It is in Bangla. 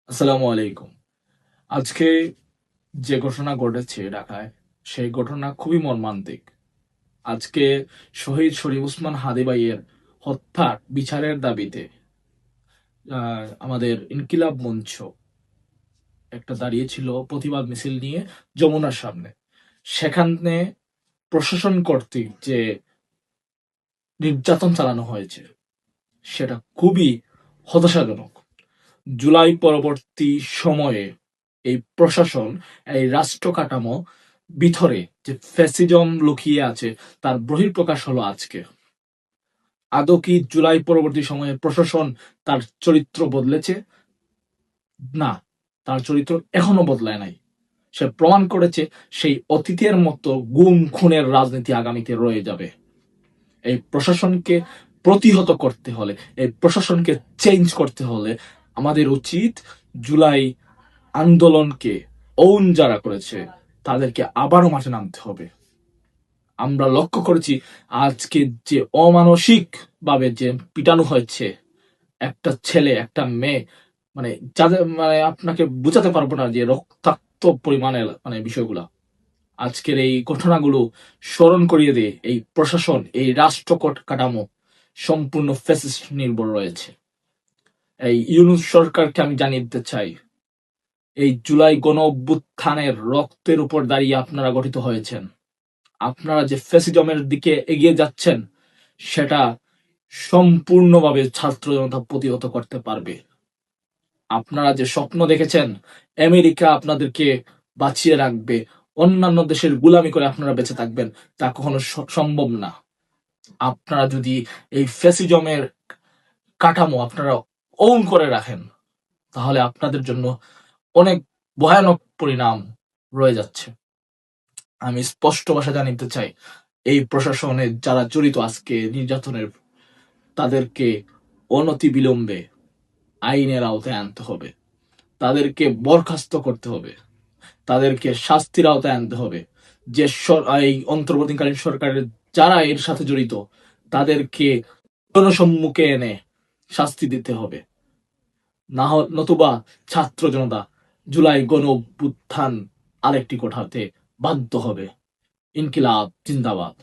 আসসালামু আলাইকুম। আজকে যে ঘটনা ঘটেছে ঢাকায়, সেই ঘটনা খুবই মর্মান্তিক। আজকে শহীদ শরীফ ওসমান হাদি ভাইয়ের হত্যার বিচারের দাবিতে আমাদের ইনকিলাব মঞ্চ একটা দাঁড়িয়েছিল প্রতিবাদ মিছিল নিয়ে যমুনার সামনে। সেখানে প্রশাসন কর্তৃক যে নির্যাতন চালানো হয়েছে সেটা খুবই হতাশাজনক। জুলাই পরবর্তী সময়ে এই প্রশাসন, এই রাষ্ট্র কাঠামো ভিতরে যে ফ্যাসিজম লুকিয়ে আছে তার বহিঃপ্রকাশ হলো আজকে। আদৌ কি জুলাই পরবর্তী সময়ে প্রশাসন তার চরিত্র বদলেছে? না, তার চরিত্র এখনো বদলায় নাই। সে প্রমাণ করেছে সেই অতীতের মতো গুম খুনের রাজনীতি আগামীতে রয়ে যাবে। এই প্রশাসনকে প্রতিহত করতে হলে, এই প্রশাসনকে চেঞ্জ করতে হলে আমাদের উচিত জুলাই আন্দোলনকে ওন যারা করেছে তাদেরকে আবারও মাঠে নামতে হবে। আমরা লক্ষ্য করেছি আজকে যে অমানসিক ভাবে যে পিটানো হয়েছে একটা ছেলে একটা মেয়ে, মানে যাদের মানে আপনাকে বুঝাতে পারবো না যে রক্তাক্ত পরিমাণের বিষয়গুলা। আজকের এই ঘটনাগুলো স্মরণ করিয়ে দিয়ে এই প্রশাসন, এই রাষ্ট্র কাঠামো সম্পূর্ণ ফ্যাসিস্ট নির্ভর রয়েছে। এই ইউনূস সরকারকে আমি জানিয়ে দিতে চাই, এই জুলাই গণ অভ্যুত্থানের রক্তের উপর দাঁড়িয়ে আপনারা গঠিত হয়েছেন। আপনারা যে ফ্যাসিজমের দিকে এগিয়ে যাচ্ছেন সেটা সম্পূর্ণভাবে ছাত্র জনতা প্রতিহত করতে পারবে। আপনারা যে স্বপ্ন দেখেছেন আমেরিকা আপনাদেরকে বাঁচিয়ে রাখবে, অন্যান্য দেশের গুলামি করে আপনারা বেঁচে থাকবেন, তা কখনো সম্ভব না। আপনারা যদি এই ফ্যাসিজমের কাঠামো আপনারা ওন করে রাখেন তাহলে আপনাদের জন্য অনেক ভয়ানক পরিণাম রয়ে যাচ্ছে। আমি স্পষ্ট ভাষা জানিতে চাই, এই প্রশাসনে যারা জড়িত আজকে নির্যাতনের, তাদেরকে অনতি বিলম্বে আইনের আওতায় আনতে হবে, তাদেরকে বরখাস্ত করতে হবে, তাদেরকে শাস্তির আওতায় আনতে হবে। যে এই অন্তর্বর্তীকালীন সরকারের যারা এর সাথে জড়িত তাদেরকে জনসম্মুখে এনে শাস্তি দিতে হবে। নতুবা ছাত্র জনতা জুলাই গণ অভ্যুত্থান আরেকটি কোঠাতে বাধ্য হবে। ইনকিলাব জিন্দাবাদ।